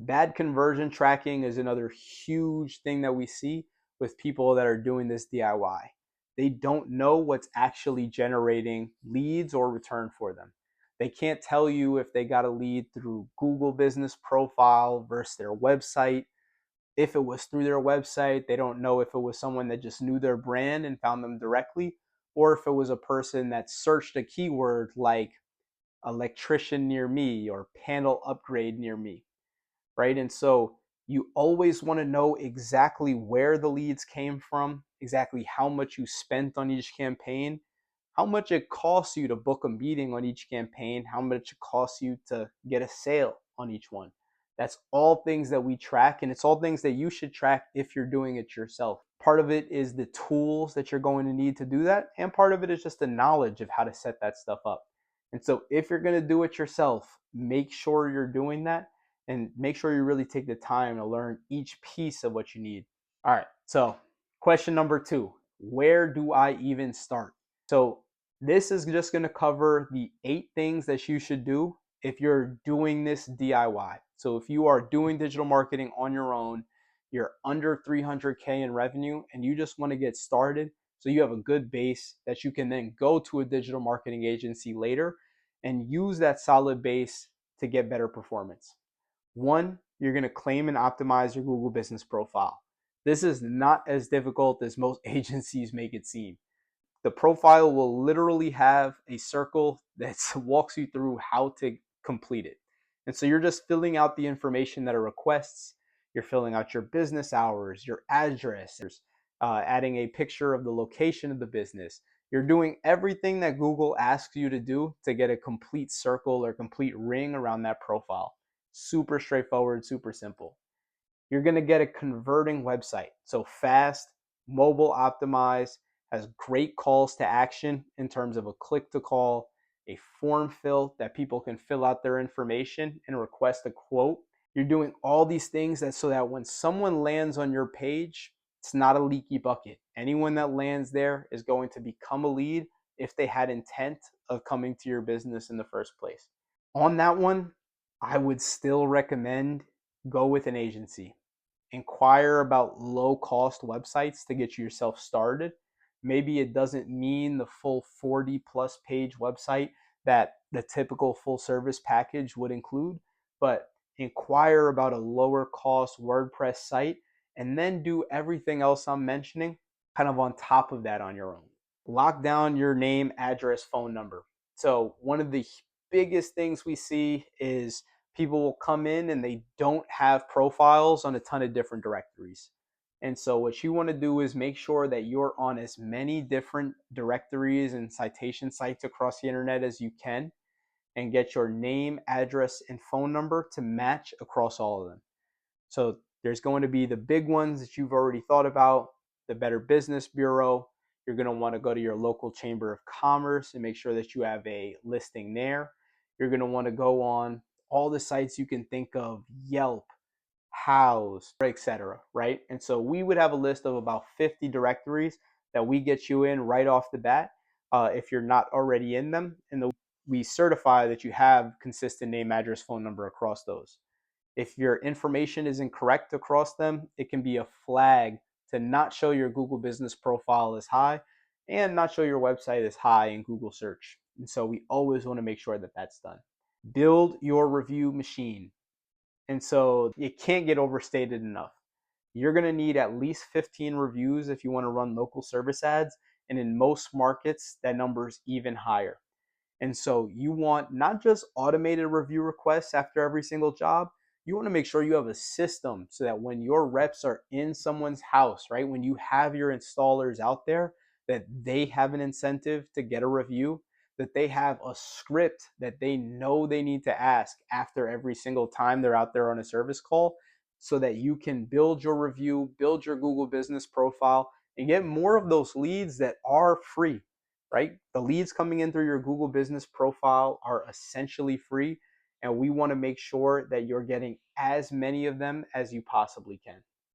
Bad conversion tracking is another huge thing that we see with people that are doing this DIY. They don't know what's actually generating leads or return for them. They can't tell you if they got a lead through Google Business Profile versus their website. If it was through their website, they don't know if it was someone that just knew their brand and found them directly, or if it was a person that searched a keyword like electrician near me or panel upgrade near me, right? And so you always want to know exactly where the leads came from, exactly how much you spent on each campaign, how much it costs you to book a meeting on each campaign, how much it costs you to get a sale on each one. That's all things that we track, and it's all things that you should track if you're doing it yourself. Part of it is the tools that you're going to need to do that, and part of it is just the knowledge of how to set that stuff up. And so if you're going to do it yourself, make sure you're doing that and make sure you really take the time to learn each piece of what you need. All right, so question number 2, where do I even start? So this is just going to cover the 8 things that you should do if you're doing this DIY. So if you are doing digital marketing on your own, you're under 300K in revenue, and you just want to get started so you have a good base that you can then go to a digital marketing agency later and use that solid base to get better performance. 1, you're going to claim and optimize your Google Business Profile. This is not as difficult as most agencies make it seem. The profile will literally have a circle that walks you through how to complete it. And so you're just filling out the information that it requests. You're filling out your business hours, your address, adding a picture of the location of the business. You're doing everything that Google asks you to do to get a complete circle or complete ring around that profile. Super straightforward, super simple. You're going to get a converting website. So fast, mobile optimized, has great calls to action in terms of a click to call, a form fill that people can fill out their information and request a quote. You're doing all these things so that when someone lands on your page, it's not a leaky bucket. Anyone that lands there is going to become a lead if they had intent of coming to your business in the first place. On that one, I would still recommend go with an agency. Inquire about low cost websites to get yourself started. Maybe it doesn't mean the full 40 plus page website that the typical full service package would include, but inquire about a lower cost WordPress site and then do everything else I'm mentioning kind of on top of that on your own. Lock down your name, address, phone number. So one of the biggest things we see is people will come in and they don't have profiles on a ton of different directories. And so what you want to do is make sure that you're on as many different directories and citation sites across the internet as you can and get your name, address, and phone number to match across all of them. So there's going to be the big ones that you've already thought about, the Better Business Bureau. You're going to want to go to your local Chamber of Commerce and make sure that you have a listing there. You're going to want to go on all the sites you can think of, Yelp, House, etc., right? And so we would have a list of about 50 directories that we get you in right off the bat if you're not already in them. And we certify that you have consistent name, address, phone number across those. If your information is incorrect across them, it can be a flag to not show your Google Business Profile as high and not show your website as high in Google search. And so we always want to make sure that that's done. Build your review machine. And so it can't get overstated enough. You're going to need at least 15 reviews if you want to run local service ads. And in most markets, that number is even higher. And so you want not just automated review requests after every single job, you want to make sure you have a system so that when your reps are in someone's house, right, when you have your installers out there, that they have an incentive to get a review, that they have a script that they know they need to ask after every single time they're out there on a service call so that you can build your review, build your Google Business Profile, and get more of those leads that are free, right? The leads coming in through your Google Business Profile are essentially free, and we want to make sure that you're getting as many of them as you possibly can.